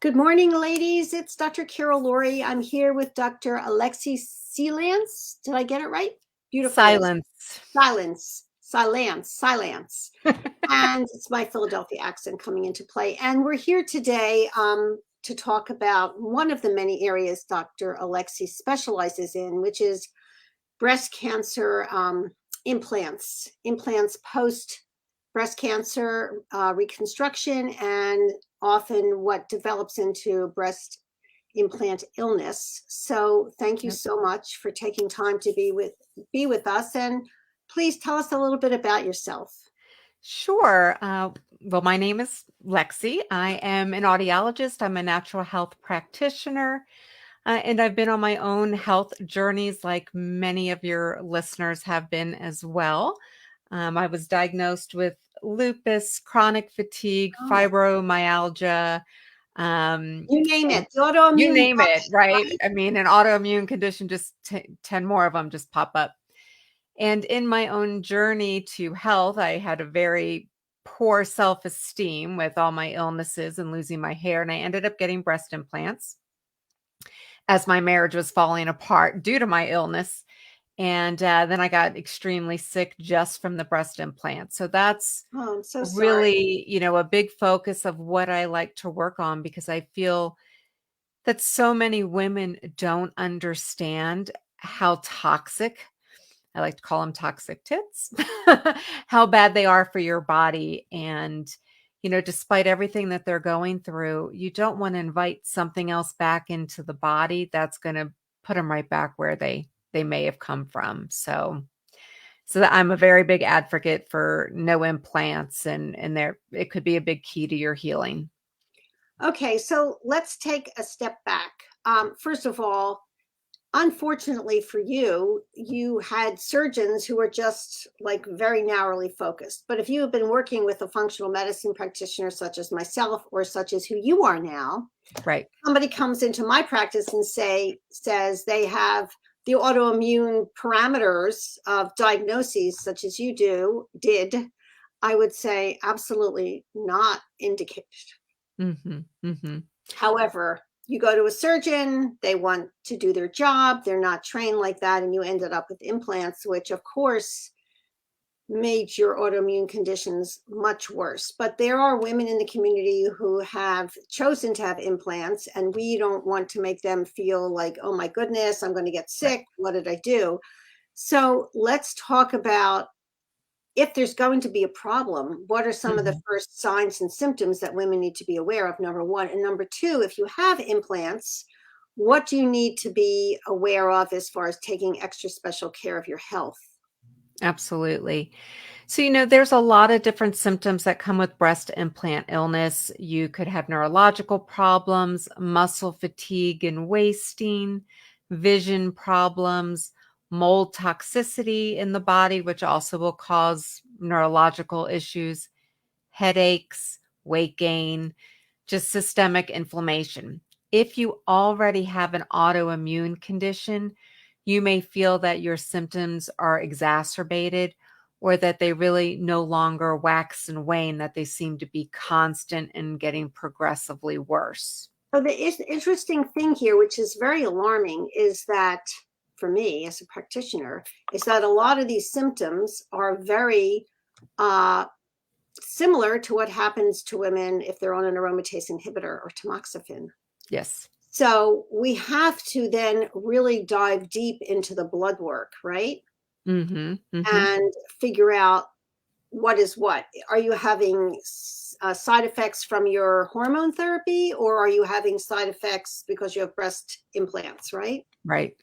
Good morning, ladies. It's Dr. Carol Lourie. I'm here with Dr. Alexi Silance. Did I get it right? Beautiful. Silence. Silance. And it's my Philadelphia accent coming into play. And we're here today to talk about one of the many areas Dr. Alexi specializes in, which is breast cancer implants post breast cancer reconstruction, and often what develops into breast implant illness. So thank you so much for taking time to be with us, and please tell us a little bit about yourself. Sure. Well, my name is Lexi. I am an audiologist. I'm a natural health practitioner, and I've been on my own health journeys like many of your listeners have been as well. I was diagnosed with lupus, chronic fatigue, fibromyalgia. You name And it, the autoimmune. you name it, right? I mean, an autoimmune condition, just 10 more of them just pop up. And in my own journey to health, I had a very poor self-esteem with all my illnesses and losing my hair. And I ended up getting breast implants as my marriage was falling apart due to my illness. And then I got extremely sick just from the breast implant. So that's I'm so sorry. really, a big focus of what I like to work on, because I feel that so many women don't understand how toxic, I like to call them toxic tits, how bad they are for your body. And, despite everything that they're going through, you don't want to invite something else back into the body that's going to put them right back where they may have come from. So that I'm a very big advocate for no implants, and it could be a big key to your healing. Okay, so let's take a step back. First of all, unfortunately for you, you had surgeons who were just like very narrowly focused. But if you have been working with a functional medicine practitioner such as myself, or such as who you are now, right? Somebody comes into my practice and says they have the autoimmune parameters of diagnoses such as you did, I would say absolutely not indicated. Mm-hmm, mm-hmm. However, you go to a surgeon, they want to do their job, they're not trained like that, and you ended up with implants, which of course made your autoimmune conditions much worse. But there are women in the community who have chosen to have implants, and we don't want to make them feel like, oh my goodness, I'm going to get sick. What did I do? So let's talk about, if there's going to be a problem, what are some of the first signs and symptoms that women need to be aware of, number one? And number two, if you have implants, what do you need to be aware of as far as taking extra special care of your health? Absolutely. So, there's a lot of different symptoms that come with breast implant illness. You could have neurological problems, muscle fatigue and wasting, vision problems, mold toxicity in the body, which also will cause neurological issues, headaches, weight gain, just systemic inflammation. If you already have an autoimmune condition, you may feel that your symptoms are exacerbated, or that they really no longer wax and wane, that they seem to be constant and getting progressively worse. So the interesting thing here, which is very alarming, is that for me as a practitioner, is that a lot of these symptoms are very similar to what happens to women if they're on an aromatase inhibitor or tamoxifen. Yes. So we have to then really dive deep into the blood work, right? Mm-hmm, mm-hmm. And figure out what is what. Are you having side effects from your hormone therapy, or are you having side effects because you have breast implants, right? Right.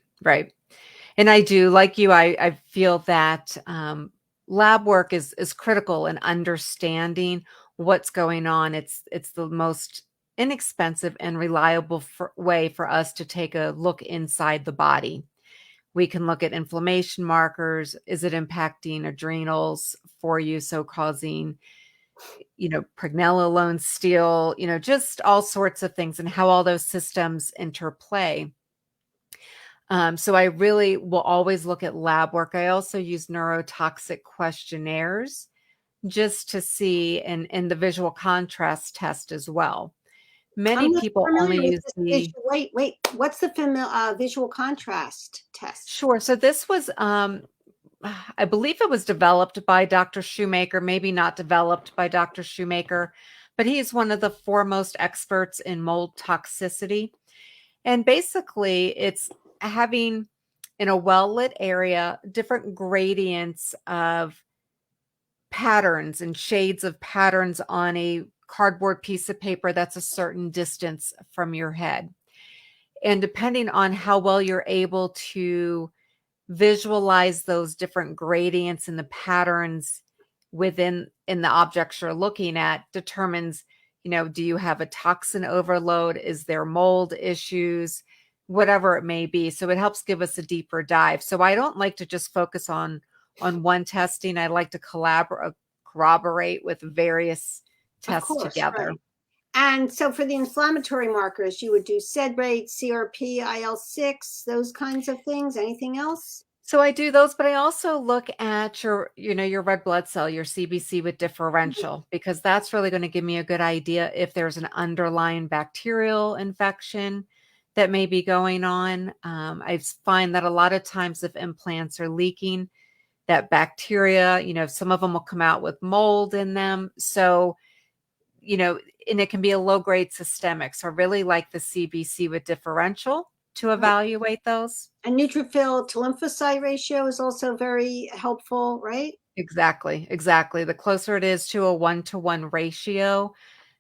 And I do, like you, I feel that lab work is critical in understanding what's going on. It's the most inexpensive and reliable way for us to take a look inside the body. We can look at inflammation markers. Is it impacting adrenals for you, so causing, pregnenolone steal, just all sorts of things, and how all those systems interplay. So I really will always look at lab work. I also use neurotoxic questionnaires just to see, and the visual contrast test as well, Many I'm not people only familiar with use this the visual. Wait. What's the visual contrast test? Sure. So this was, I believe it was developed by Dr. Shoemaker, maybe not developed by Dr. Shoemaker, but he's one of the foremost experts in mold toxicity. And basically, it's having in a well lit area different gradients of patterns and shades of patterns on a cardboard piece of paper that's a certain distance from your head. And depending on how well you're able to visualize those different gradients and the patterns within in the objects you're looking at determines, do you have a toxin overload? Is there mold issues? Whatever it may be. So it helps give us a deeper dive. So I don't like to just focus on one testing. I like to corroborate with various Of tests course, together. right. And so for the inflammatory markers, you would do sed rate, CRP, IL-6, those kinds of things. Anything else? So I do those, but I also look at your red blood cell, your CBC with differential, because that's really going to give me a good idea if there's an underlying bacterial infection that may be going on. I find that a lot of times if implants are leaking, that bacteria, some of them will come out with mold in them. So, and it can be a low grade systemic. So I really like the CBC with differential to Right. evaluate those. And neutrophil to lymphocyte ratio is also very helpful, right? Exactly, exactly. The closer it is to a 1-to-1 ratio,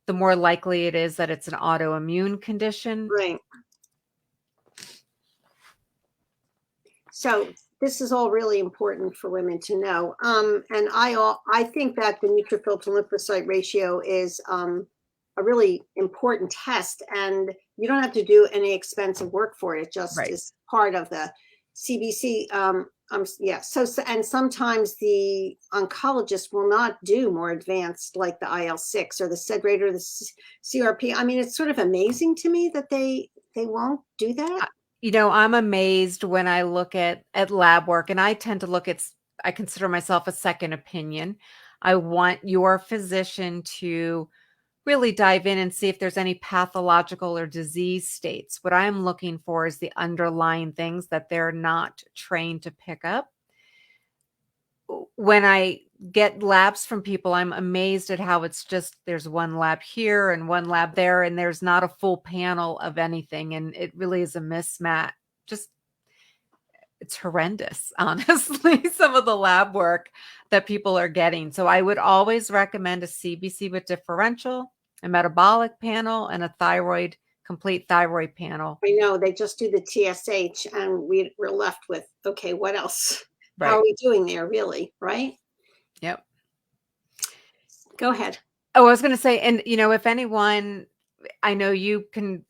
the more likely it is that it's an autoimmune condition. Right. So this is all really important for women to know. And I think that the neutrophil to lymphocyte ratio is a really important test, and you don't have to do any expensive work for it. It just Right. is part of the CBC. Yeah. So and sometimes the oncologist will not do more advanced like the IL-6 or the sed rate or the CRP. I mean, it's sort of amazing to me that they won't do that. I'm amazed when I look at lab work, and I tend to look at, I consider myself a second opinion. I want your physician to really dive in and see if there's any pathological or disease states. What I'm looking for is the underlying things that they're not trained to pick up. When I get labs from people, I'm amazed at how it's just there's one lab here and one lab there, and there's not a full panel of anything. And it really is a mismatch. Just it's horrendous, honestly, some of the lab work that people are getting. So I would always recommend a CBC with differential, a metabolic panel, and a complete thyroid panel. I know they just do the TSH and we're left with, okay, what else? How Right. are we doing there, really? Right? Yep. Go ahead. Oh, I was going to say, and if anyone, I know you can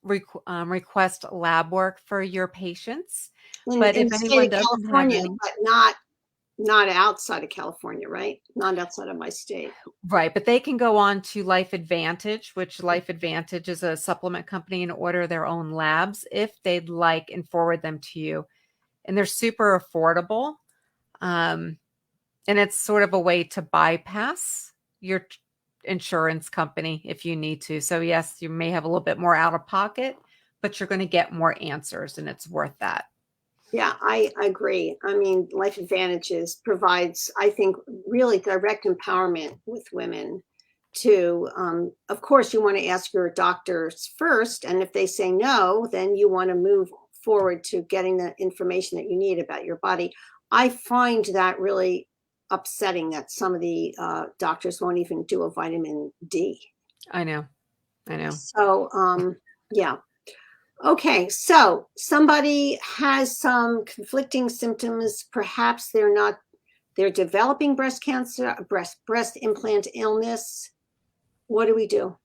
request lab work for your patients, but In if the state anyone of doesn't have California, any, but not outside of California, right? Not outside of my state. right, but they can go on to Life Advantage, which Life Advantage is a supplement company, and order their own labs if they'd like and forward them to you. And they're super affordable. And it's sort of a way to bypass your insurance company if you need to. So yes, you may have a little bit more out of pocket, but you're going to get more answers, and it's worth that. Yeah, I agree. I mean, Life Advantages provides, I think, really direct empowerment with women to, of course, you want to ask your doctors first. And if they say no, then you want to move forward to getting the information that you need about your body. I find that really upsetting that some of the doctors won't even do a vitamin D. I know. So, yeah. Okay, so somebody has some conflicting symptoms. Perhaps they're developing breast cancer, breast implant illness. What do we do?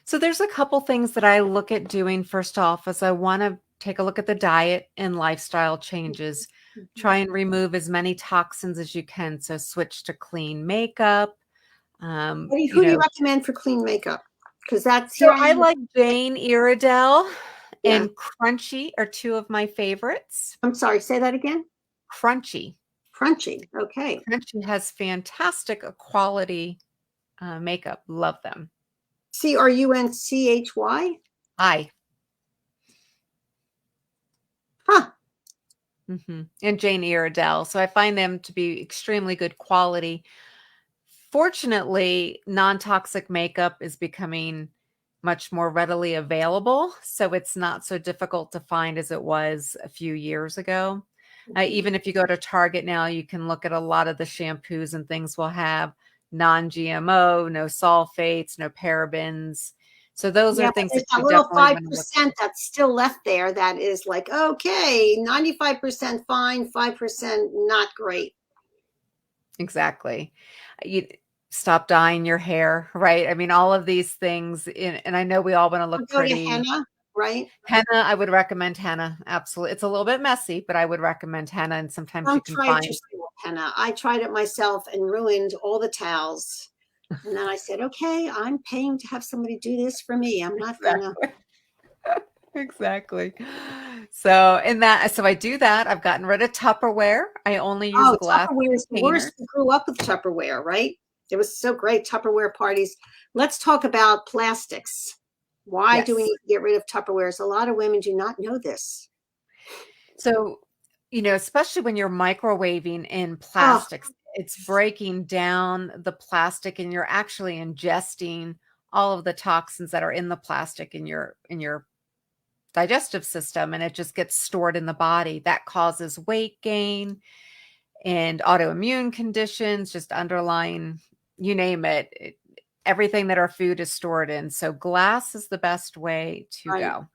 So there's a couple things that I look at doing. First off, is I want to take a look at the diet and lifestyle changes. Try and remove as many toxins as you can. So switch to clean makeup. Who do you recommend for clean makeup? Because that's So here. I like Jane Iredale Yeah. and Crunchy are two of my favorites. I'm sorry, say that again. Crunchy. Crunchy. Okay. Crunchy has fantastic quality makeup. Love them. Crunchy? Hi. Huh. And Jane Iredell. So I find them to be extremely good quality. Fortunately, non-toxic makeup is becoming much more readily available, so it's not so difficult to find as it was a few years ago. Even if you go to Target now, you can look at a lot of the shampoos and things will have non-GMO, no sulfates, no parabens. So those Yeah, are but things there's that that you little definitely want to look at. 5% that's still left there that is like, okay, 95% fine, 5% not great. Exactly. You stop dyeing your hair, right? I mean, all of these things, and I know we all want to I'll look go to pretty. henna, right? Henna, I would recommend henna. Absolutely. It's a little bit messy, but I would recommend henna. And sometimes you Don't can try it find, yourself, henna. I tried it myself and ruined all the towels. And then I said, okay, I'm paying to have somebody do this for me. I'm not gonna. exactly. Exactly. So I do that. I've gotten rid of Tupperware. I only use Oh, glass Tupperware is the worst. containers. We grew up with Tupperware, right? It was so great, Tupperware parties. Let's talk about plastics. Why do we Yes. need to get rid of Tupperwares? A lot of women do not know this. So, especially when you're microwaving in Oh, plastics, it's breaking down the plastic and you're actually ingesting all of the toxins that are in the plastic in your digestive system, and it just gets stored in the body. That causes weight gain and autoimmune conditions, just underlying, you name it, everything that our food is stored in. So glass is the best way to right. go.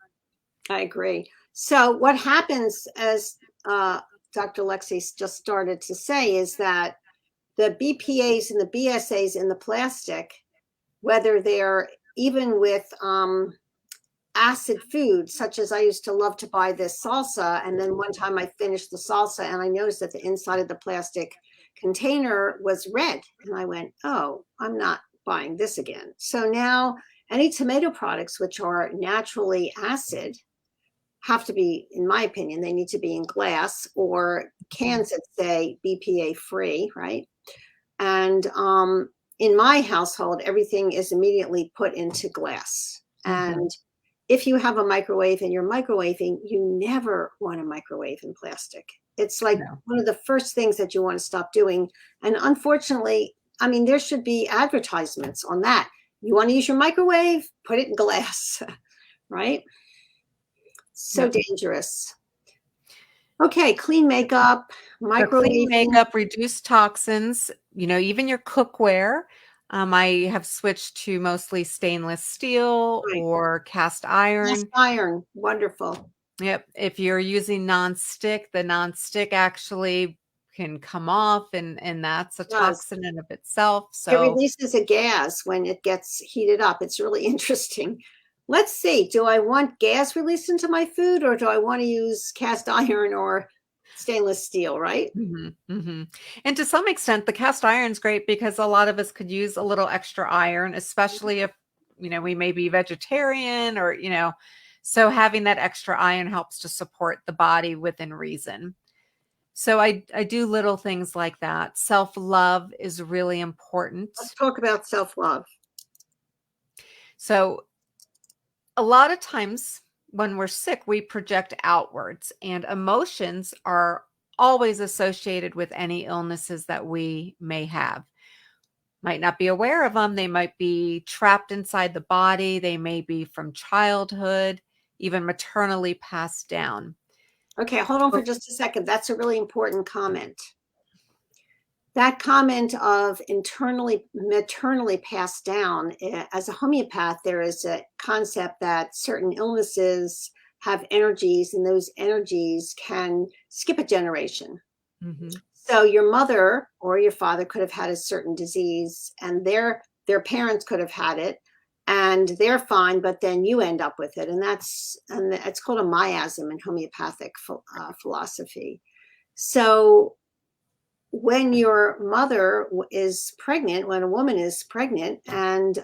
I agree. So what happens, as Dr. Lexi just started to say, is that the BPAs and the BSAs in the plastic, whether they're even with acid foods, such as I used to love to buy this salsa. And then one time I finished the salsa and I noticed that the inside of the plastic container was red. And I went, oh, I'm not buying this again. So now any tomato products which are naturally acid have to be, in my opinion, they need to be in glass or cans that say BPA free, right? And in my household, everything is immediately put into glass. Mm-hmm. And if you have a microwave and you're microwaving, you never want to microwave in plastic. It's like No. one of the first things that you want to stop doing. And unfortunately, I mean, there should be advertisements on that. You want to use your microwave, put it in glass, right? So Yep. dangerous. Okay, clean makeup, So clean microwaving. makeup, reduce toxins, even your cookware. I have switched to mostly stainless steel Right. or cast Cast iron. iron, wonderful. Yep. If you're using nonstick, the nonstick actually can come off and that's a It does. toxin in of itself. It So releases a gas when it gets heated up. It's really interesting. Let's see. Do I want gas released into my food or do I want to use cast iron or stainless steel, right? mhm, mhm. And to some extent, the cast iron's great because a lot of us could use a little extra iron, especially if, we may be vegetarian or. So having that extra iron helps to support the body within reason. So I do little things like that. Self-love is really important. Let's talk about self-love. So a lot of times when we're sick, we project outwards, and emotions are always associated with any illnesses that we may have. Might not be aware of them. They might be trapped inside the body. They may be from childhood, even maternally passed down. Okay, hold on for So- just a second. That's a really important comment. That comment of maternally passed down, as a homeopath, there is a concept that certain illnesses have energies and those energies can skip a generation. Mhm. So your mother or your father could have had a certain disease and their parents could have had it and they're fine, but then you end up with it. And it's called a miasm in homeopathic philosophy. So when your mother is pregnant, when a woman is pregnant, and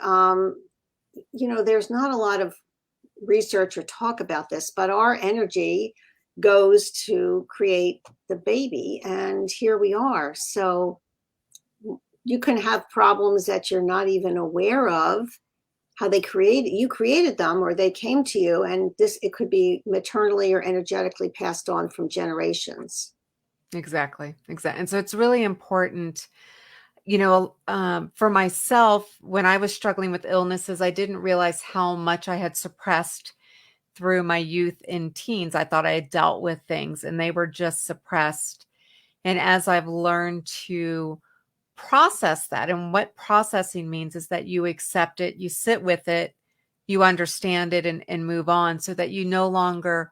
there's not a lot of research or talk about this, but our energy goes to create the baby, and here we are. So you can have problems that you're not even aware of, how you created them, or they came to you, and it could be maternally or energetically passed on from generations. Exactly. Exactly. And so it's really important, for myself, when I was struggling with illnesses, I didn't realize how much I had suppressed through my youth and teens. I thought I had dealt with things and they were just suppressed. And as I've learned to process that, and what processing means is that you accept it, you sit with it, you understand it, and move on, so that you no longer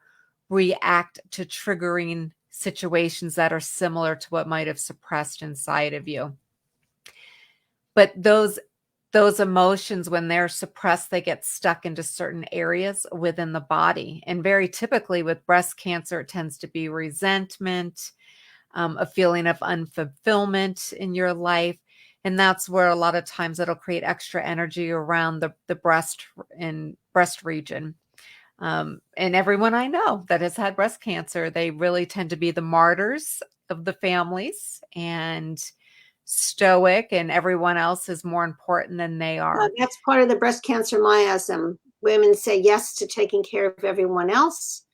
react to triggering situations that are similar to what might have suppressed inside of you. But those emotions, when they're suppressed, they get stuck into certain areas within the body. And very typically with breast cancer, it tends to be resentment, a feeling of unfulfillment in your life. And that's where a lot of times it'll create extra energy around the breast and breast region. And everyone I know that has had breast cancer, they really tend to be the martyrs of the families and stoic, and everyone else is more important than they are. That's part of the breast cancer miasm. Women say yes to taking care of everyone else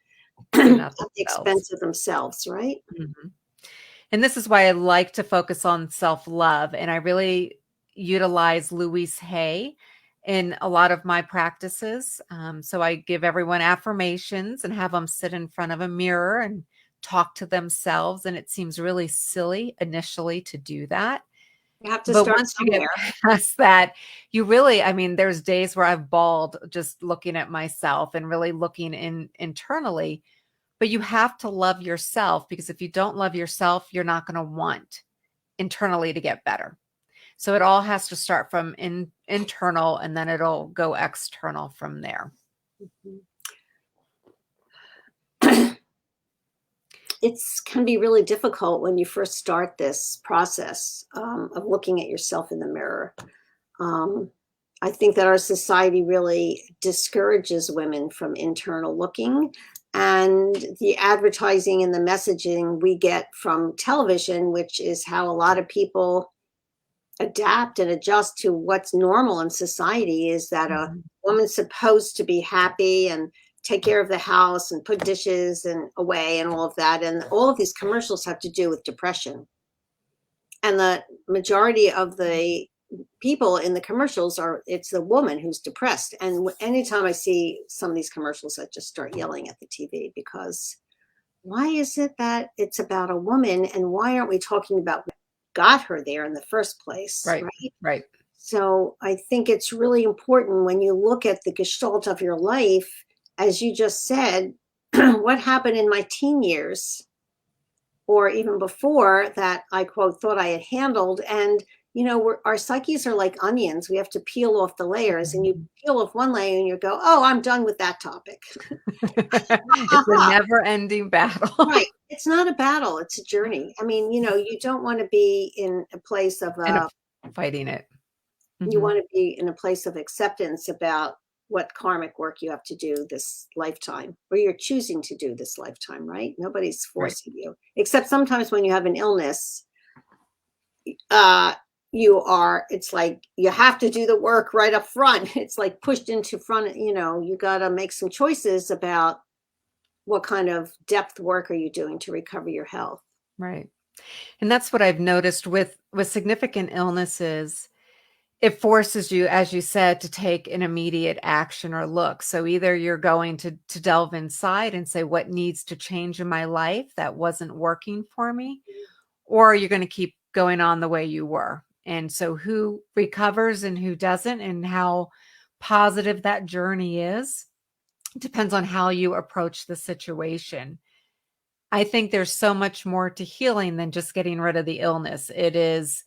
at Not the themselves. expense of themselves, right? Mhm. And this is why I like to focus on self-love. And I really utilize Louise Hay in a lot of my practices. So I give everyone affirmations and have them sit in front of a mirror and talk to themselves. And it seems really silly initially to do that. You have to But start once you get somewhere. past that, you really, I mean, there's days where I've bawled just looking at myself and really looking internally. But you have to love yourself, because if you don't love yourself, you're not going to want internally to get better. So it all has to start from internal, and then it'll go external from there. It can be really difficult when you first start this process of looking at yourself in the mirror. I think that our society really discourages women from internal looking, and the advertising and the messaging we get from television, which is how a lot of people adapt and adjust to what's normal in society, is that a Mhm. woman's supposed to be happy and take care of the house and put dishes and away and all of that. And all of these commercials have to do with depression. And the majority of the people in the commercials it's the woman who's depressed. And anytime I see some of these commercials, I just start yelling at the TV, because why is it that it's about a woman, and why aren't we talking about what got her there in the first place, Right, right? right. So I think it's really important when you look at the gestalt of your life, as you just said, what happened in my teen years or even before that I, quote, thought I had handled. And, our psyches are like onions. We have to peel off the layers, and you peel off one layer and you go, oh, I'm done with that topic. It's a never-ending battle. Right. It's not a battle. It's a journey. I mean, you don't want to be in a place of, And fighting it. you Mhm. want to be in a place of acceptance about what karmic work you have to do this lifetime, or you're choosing to do this lifetime, right? Nobody's Right. forcing you, except sometimes when you have an illness, it's like you have to do the work right up front. It's like pushed into front, you got to make some choices about what kind of depth work are you doing to recover your health. Right. And that's what I've noticed with significant illnesses. It forces you, as you said, to take an immediate action or look. So either you're going to delve inside and say, what needs to change in my life that wasn't working for me, or you're going to keep going on the way you were. And so who recovers and who doesn't, and how positive that journey is, depends on how you approach the situation. I think there's so much more to healing than just getting rid of the illness. It is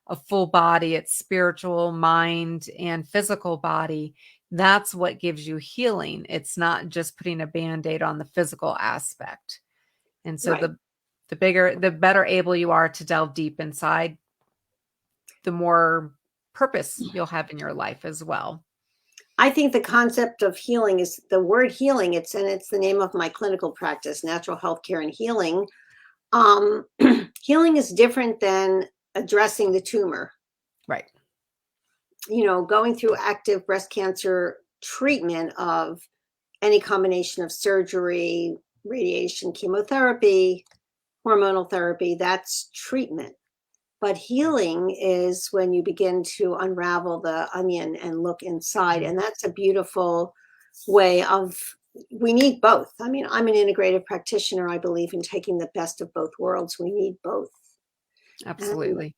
a full body, it's spiritual, mind, and physical body. That's what gives you healing. It's not just putting a band-aid on the physical aspect. And so Right. the better able you are to delve deep inside, the more purpose you'll have in your life as well. I think the concept of healing is the word healing. It's the name of my clinical practice, natural health care and healing. Um, Healing is different than addressing the tumor. Right. going through active breast cancer treatment of any combination of surgery, radiation, chemotherapy, hormonal therapy, that's treatment. But healing is when you begin to unravel the onion and look inside. And that's a beautiful way of, we need both. I mean, I'm an integrative practitioner. I believe in taking the best of both worlds. We need both. Absolutely.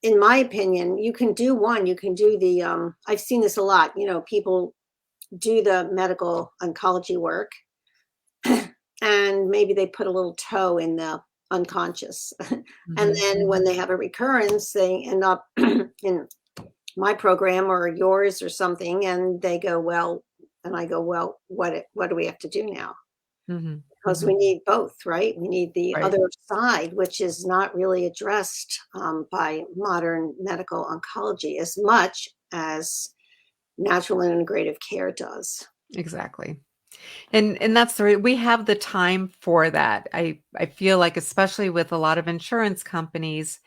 In my opinion, you can do one, you can do the, I've seen this a lot, people do the medical oncology work and maybe they put a little toe in the unconscious. And then when they have a recurrence, they end up in my program or yours or something, and they go, well, and I go, well, what do we have to do now? Because we need both, right? We need the Right. other side, which is not really addressed by modern medical oncology as much as natural and integrative care does. Exactly. And that's we have the time for that. I feel like, especially with a lot of insurance companies,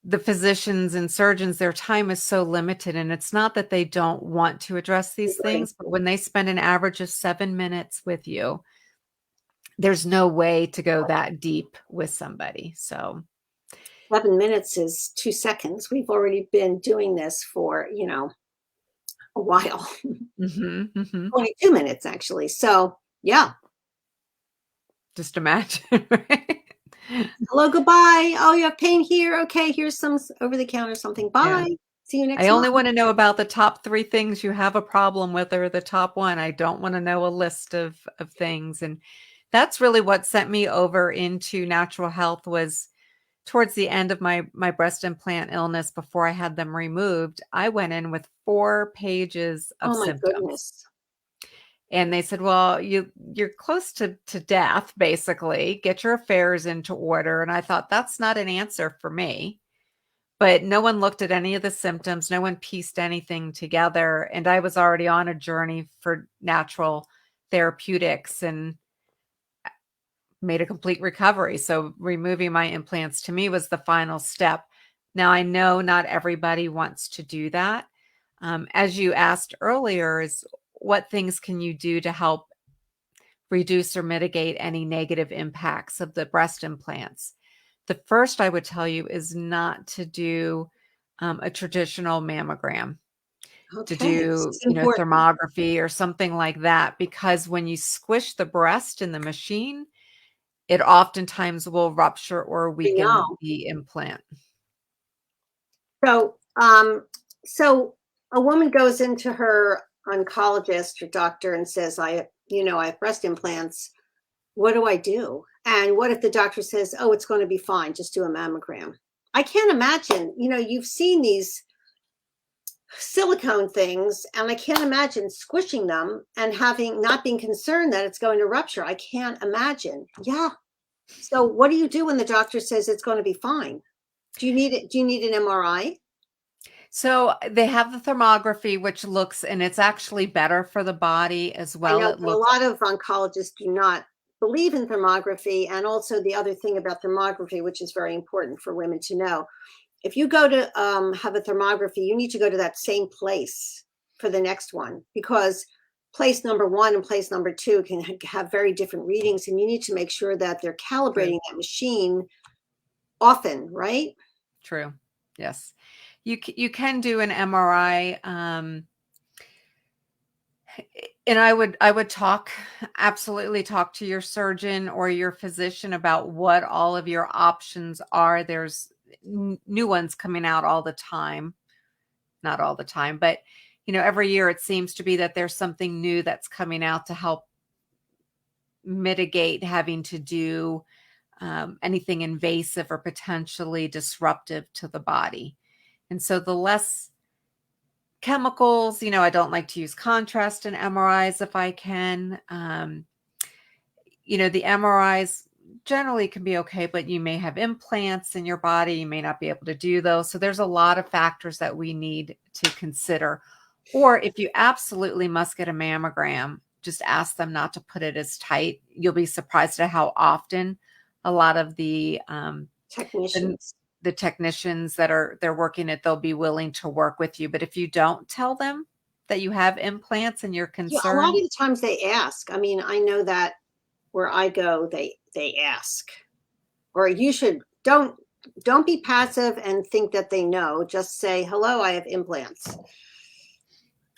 the physicians and surgeons, their time is so limited, and it's not that they don't want to address these Right. things, but when they spend an average of 7 minutes with you, there's no way to go that deep with somebody. So 7 minutes is 2 seconds. We've already been doing this for, a while. 22 minutes actually. So yeah. just imagine, right? Hello, goodbye. Oh, you have pain here. Okay, here's some over the counter something. Yeah. Bye. See you next I only month. want to know about the top 3 things you have a problem with, or the top 1. I don't want to know a list of things. And that's really what sent me over into natural health, was towards the end of my breast implant illness. Before I had them removed, I went in with 4 pages of Oh my symptoms. goodness. And they said, "Well, you're close to death, basically. Get your affairs into order." And I thought, that's not an answer for me. But no one looked at any of the symptoms. No one pieced anything together. And I was already on a journey for natural therapeutics and made a complete recovery. So removing my implants to me was the final step. Now, I know not everybody wants to do that. As you asked earlier, is what things can you do to help reduce or mitigate any negative impacts of the breast implants? The first I would tell you is not to do a traditional mammogram, to Okay, this do, is important. thermography or something like that, because when you squish the breast in the machine, it oftentimes will rupture or I weaken know. the implant. So, so a woman goes into her oncologist or doctor and says, I have breast implants. What do I do? And what if the doctor says, oh, it's going to be fine, just do a mammogram? I can't imagine, you've seen these silicone things, and I can't imagine squishing them and not being concerned that it's going to rupture. I can't imagine. Yeah. So what do you do when the doctor says it's going to be fine? Do you need it? Do you need an MRI? So they have the thermography, which looks, and it's actually better for the body as I well. know, It but a looks lot of oncologists do not believe in thermography. And also the other thing about thermography, which is very important for women to know, if you go to have a thermography, you need to go to that same place for the next one, because place number 1 and place number 2 can have very different readings, and you need to make sure that they're true. calibrating that machine often, right? True. Yes. You can do an MRI, and I would absolutely talk to your surgeon or your physician about what all of your options are. There's new ones coming out all the time. Not all the time, but every year it seems to be that there's something new that's coming out to help mitigate having to do anything invasive or potentially disruptive to the body. And so the less chemicals, I don't like to use contrast in MRIs if I can. The MRIs generally can be okay, but you may have implants in your body. You may not be able to do those. So there's a lot of factors that we need to consider. Or if you absolutely must get a mammogram, just ask them not to put it as tight. You'll be surprised at how often a lot of the Technicians. the technicians they're working it, they'll be willing to work with you. But if you don't tell them that you have implants and you're Yeah, a lot of concerned, the times they ask. I mean, I know that where I go, they ask. Or you should don't be passive and think that they know. Just say, "Hello, I have implants."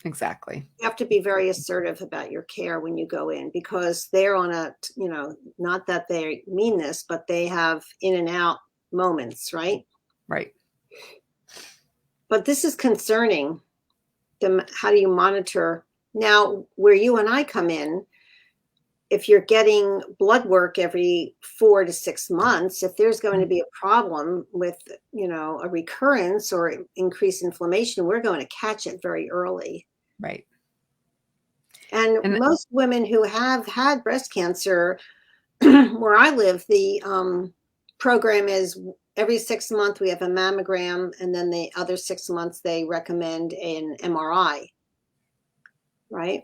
exactly. You have to be very assertive about your care when you go in, because they're on a, not that they mean this, but they have in and out moments, right? Right. But this is concerning. How do you monitor? Now, where you and I come in, if you're getting blood work every 4 to 6 months, if there's going to be a problem with, a recurrence or increased inflammation, we're going to catch it very early. Right. And And most women who have had breast cancer, where I live, the program is every 6 months we have a mammogram, and then the other 6 months they recommend an MRI, right?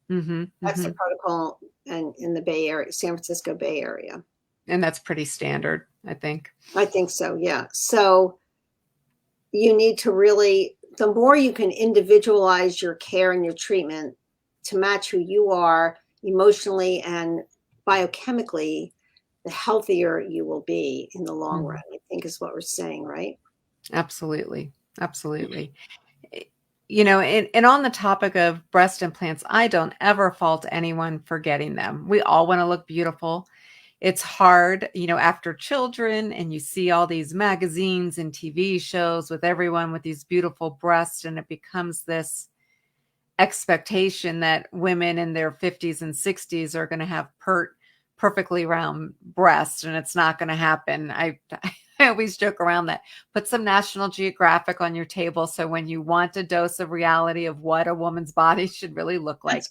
That's the protocol in the Bay Area, San Francisco Bay Area. And that's pretty standard, I think. I think so, yeah. So you need to really, the more you can individualize your care and your treatment to match who you are emotionally and biochemically, the healthier you will be in the long run, I think is what we're saying, right? Absolutely. Absolutely. And on the topic of breast implants, I don't ever fault anyone for getting them. We all want to look beautiful. It's hard, after children, and you see all these magazines and TV shows with everyone with these beautiful breasts, and it becomes this expectation that women in their 50s and 60s are going to have perfectly round breasts, and it's not going to happen. I always joke around that. Put some National Geographic on your table, so when you want a dose of reality of what a woman's body should really look like,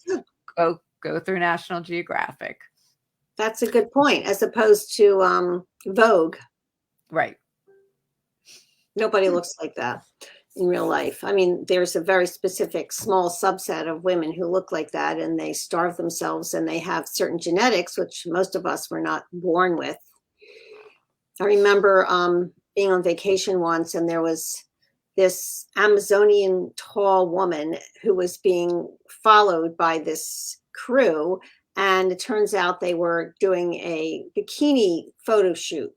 go through National Geographic. That's a good point, as opposed to Vogue. Right. Nobody looks like that in real life. I mean, there's a very specific small subset of women who look like that, and they starve themselves, and they have certain genetics, which most of us were not born with. I remember being on vacation once, and there was this Amazonian tall woman who was being followed by this crew. And it turns out they were doing a bikini photo shoot.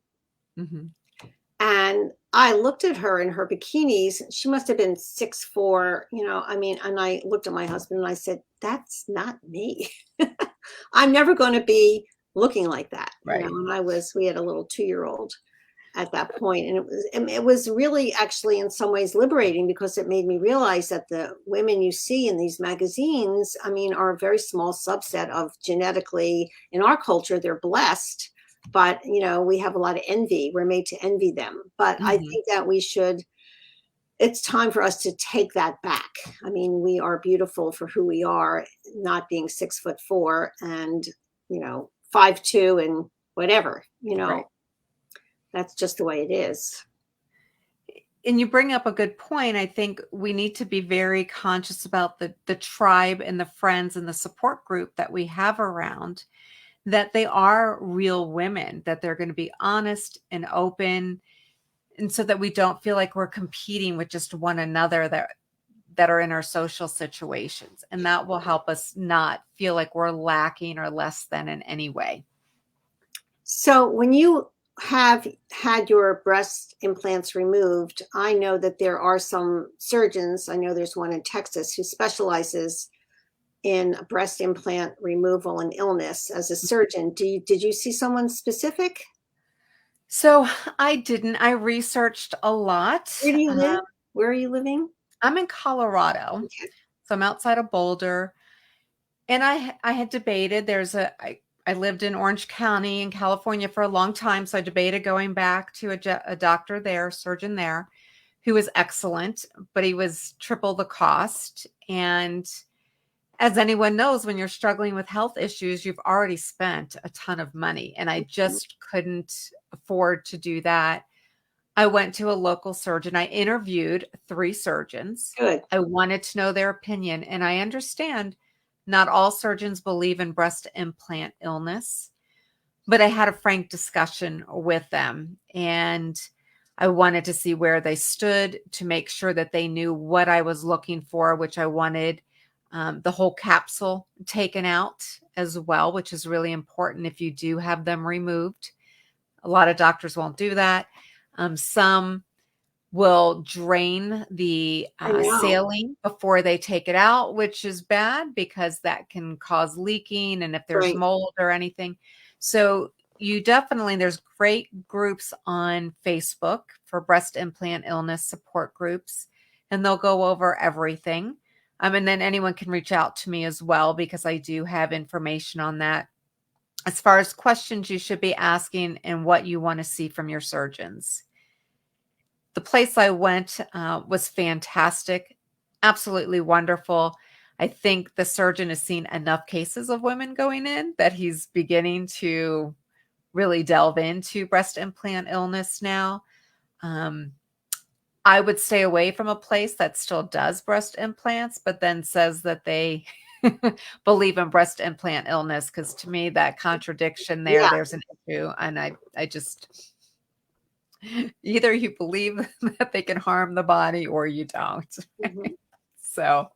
And I looked at her in her bikinis. She must have been 6'4", and I looked at my husband and I said, "That's not me." I'm never going to be looking like that. Right. And we had a little 2-year-old at that point. And it was really actually in some ways liberating, because it made me realize that the women you see in these magazines, are a very small subset of genetically, in our culture, they're blessed, but we have a lot of envy. We're made to envy them. But I think that it's time for us to take that back. We are beautiful for who we are, not being 6'4" and 5'2" and whatever, Right. That's just the way it is. And you bring up a good point. I think we need to be very conscious about the tribe and the friends and the support group that we have around, that they are real women, that they're going to be honest and open. And so that we don't feel like we're competing with just one another that are in our social situations. And that will help us not feel like we're lacking or less than in any way. So when you have had your breast implants removed, I know that there are some surgeons, I know there's one in Texas, who specializes in breast implant removal and illness as a surgeon. Did you see someone specific? So I didn't. I researched a lot. Where do you live? Where are you living? I'm in Colorado. Okay. So I'm outside of Boulder. And I had debated, I lived in Orange County in California for a long time. So I debated going back to a doctor there, surgeon there, who was excellent, but he was triple the cost. And as anyone knows, when you're struggling with health issues, you've already spent a ton of money. And I just couldn't afford to do that. I went to a local surgeon. I interviewed 3 surgeons. Good. I wanted to know their opinion. And I understand not all surgeons believe in breast implant illness, but I had a frank discussion with them. And I wanted to see where they stood to make sure that they knew what I was looking for, which I wanted the whole capsule taken out as well, which is really important if you do have them removed. A lot of doctors won't do that. Some will drain the I know. saline before they take it out, which is bad because that can cause leaking and if there's Right. mold or anything. So you definitely, there's great groups on Facebook for breast implant illness support groups, and they'll go over everything. And then anyone can reach out to me as well because I do have information on that as far as questions you should be asking and what you want to see from your surgeons. The place I went was fantastic, absolutely wonderful. I think the surgeon has seen enough cases of women going in that he's beginning to really delve into breast implant illness now. Um, I would stay away from a place that still does breast implants, but then says that they believe in breast implant illness. Because to me, that contradiction there, Yeah. there's an issue. And I just, either you believe that they can harm the body or you don't. Mhm. So,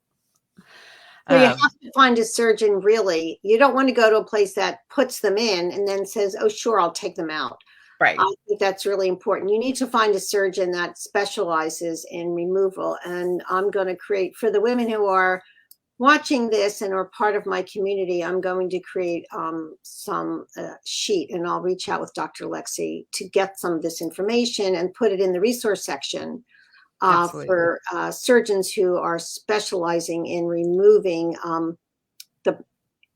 So you have um, to find a surgeon really. You don't want to go to a place that puts them in and then says, oh, sure, I'll take them out. right. I think that's really important. You need to find a surgeon that specializes in removal. And I'm going to create for the women who are watching this and are part of my community, I'm going to create some sheet and I'll reach out with Dr. Alexi to get some of this information and put it in the resource section Absolutely. for surgeons who are specializing in removing the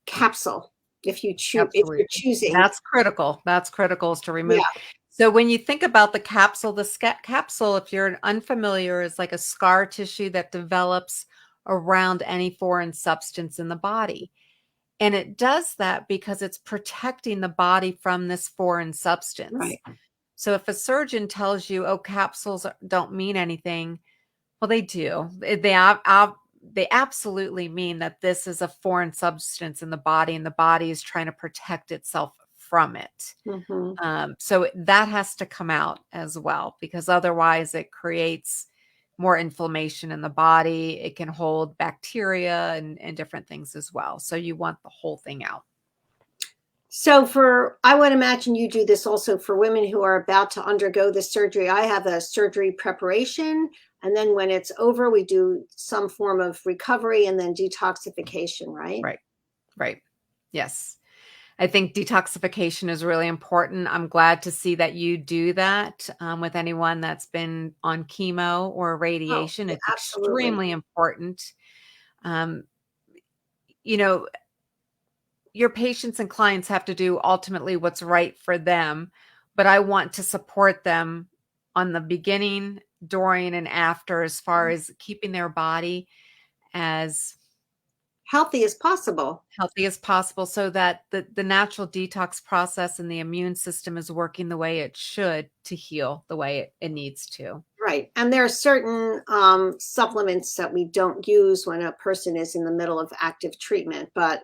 capsule if you choose if you're Absolutely. choosing. That's critical. That's critical is to remove. Yeah, So when you think about the capsule, capsule, if you're unfamiliar, is like a scar tissue that develops around any foreign substance in the body. And it does that because it's protecting the body from this foreign substance. right, So if a surgeon tells you, oh, capsules don't mean anything, well, they do. They absolutely mean that this is a foreign substance in the body, and the body is trying to protect itself from it. hmm, So that has to come out as well, because otherwise it creates more inflammation in the body. It can hold bacteria and different things as well. So you want the whole thing out. so for I would imagine you do this also for women who are about to undergo the surgery. I have a surgery preparation, and then when it's over, we do some form of recovery and then detoxification, right? Right. Right. Yes. I think detoxification is really important. I'm glad to see that you do that with anyone that's been on chemo or Oh, radiation. yeah, It's absolutely. extremely important. Um, you know, your patients and clients have to do ultimately what's right for them, but I want to support them on the beginning, during, and after as far as keeping their body as Healthy as possible. healthy as possible so that the natural detox process and the immune system is working the way it should to heal the way it needs to. Right. And there are certain supplements that we don't use when a person is in the middle of active treatment. But,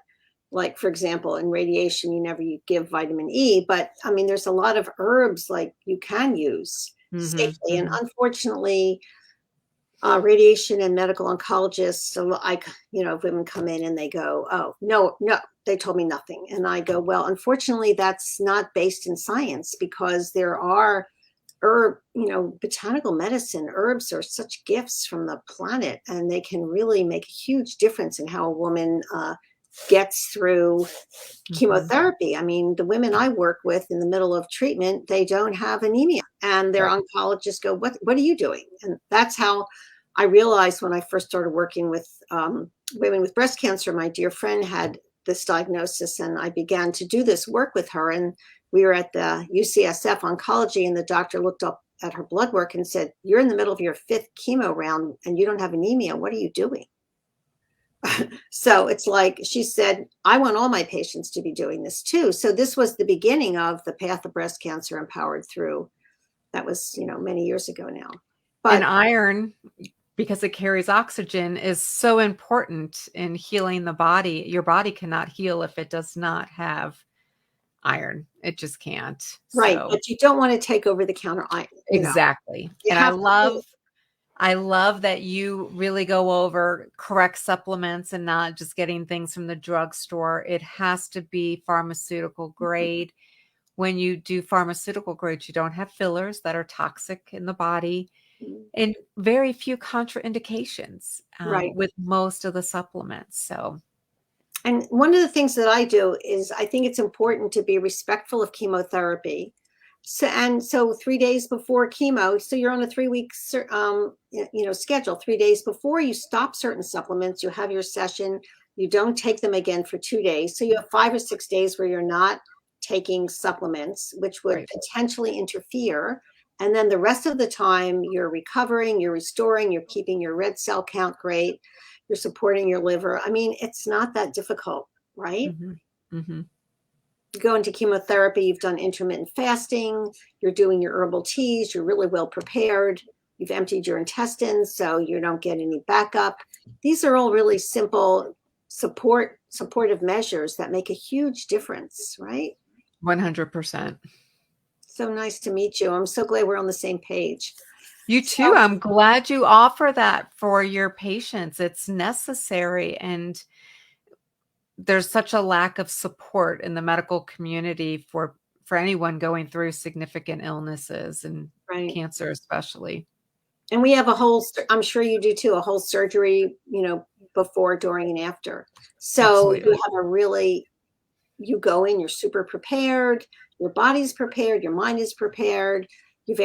like, for example, in radiation, you never give vitamin E. But I mean, there's a lot of herbs like you can use Mhm, safely. And mhm. unfortunately, radiation and medical oncologists, so women come in and they go, oh, no, no, they told me nothing. And I go, well, unfortunately, that's not based in science because there are botanical medicine, herbs are such gifts from the planet, and they can really make a huge difference in how a woman gets through Mhm. chemotherapy. I mean, the women I work with in the middle of treatment, they don't have anemia, and their Right. oncologists go, "What are you doing?" And that's how I realized when I first started working with women with breast cancer. My dear friend had this diagnosis, and I began to do this work with her. And we were at the UCSF oncology, and the doctor looked up at her blood work and said, "You're in the middle of your fifth chemo round, and you don't have anemia. What are you doing?" So it's like she said, I want all my patients to be doing this too. So this was the beginning of the path of breast cancer empowered through. That was, many years ago now. And But iron, because it carries oxygen, is so important in healing the body. Your body cannot heal if it does not have iron. It just can't. Right. So But you don't want to take over the counter iron, exactly. you And have to do. I love that you really go over correct supplements and not just getting things from the drugstore. It has to be pharmaceutical grade. When you do pharmaceutical grade, you don't have fillers that are toxic in the body and very few contraindications Right. with most of the supplements. So, And one of the things that I do is I think it's important to be respectful of chemotherapy. So 3 days before chemo, so you're on a 3 week schedule. 3 days before you stop certain supplements, you have your session. You don't take them again for 2 days. So you have 5 or 6 days where you're not taking supplements, which would right. potentially interfere. And then the rest of the time, you're recovering, you're restoring, you're keeping your red cell count great, you're supporting your liver. I mean, it's not that difficult, right? Hmm. Hmm. You go into chemotherapy, you've done intermittent fasting, you're doing your herbal teas, you're really well prepared, you've emptied your intestines so you don't get any backup. These are all really simple supportive measures that make a huge difference, right? 100%. So nice to meet you. I'm so glad we're on the same page. You too. So, I'm glad you offer that for your patients. It's necessary. And there's such a lack of support in the medical community for anyone going through significant illnesses and right. cancer especially. And we have a whole, I'm sure you do too, a whole surgery, before, during, and after. So you Absolutely. have you go in, you're super prepared, your body's prepared, your mind is prepared. You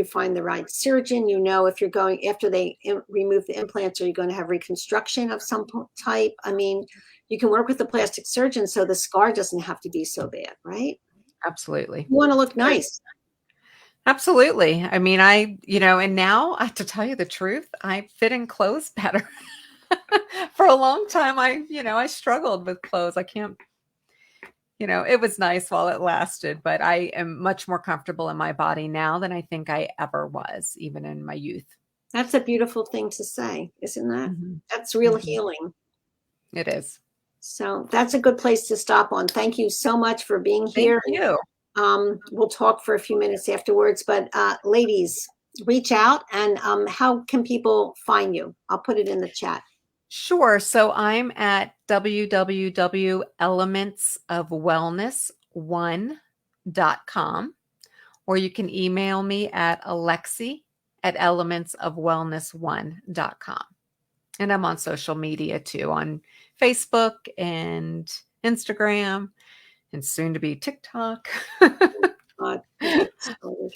find the right surgeon, if you're going, after they remove the implants, are you going to have reconstruction of some type? I mean, you can work with the plastic surgeon so the scar doesn't have to be so bad, right? Absolutely. You want to look nice. Absolutely. I mean, and now I have to tell you the truth, I fit in clothes better. For a long time, I struggled with clothes. I can't, it was nice while it lasted, but I am much more comfortable in my body now than I think I ever was, even in my youth. That's a beautiful thing to say, isn't that? Mhm. That's real Mhm. healing. It is. So that's a good place to stop on. Thank you so much for being Thank here. you. We'll talk for a few minutes afterwards, but ladies, reach out and how can people find you? I'll put it in the chat. Sure. So I'm at www.elementsofwellness1.com, or you can email me at alexi@elementsofwellness1.com. And I'm on social media too, on Facebook and Instagram and soon to be TikTok. We'll get started.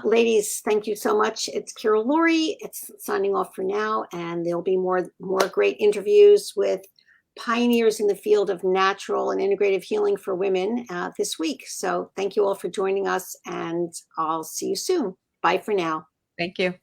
Ladies, thank you so much. It's Kira Lourie. It's signing off for now, and there'll be more great interviews with pioneers in the field of natural and integrative healing for women this week. So thank you all for joining us, and I'll see you soon. Bye for now. Thank you.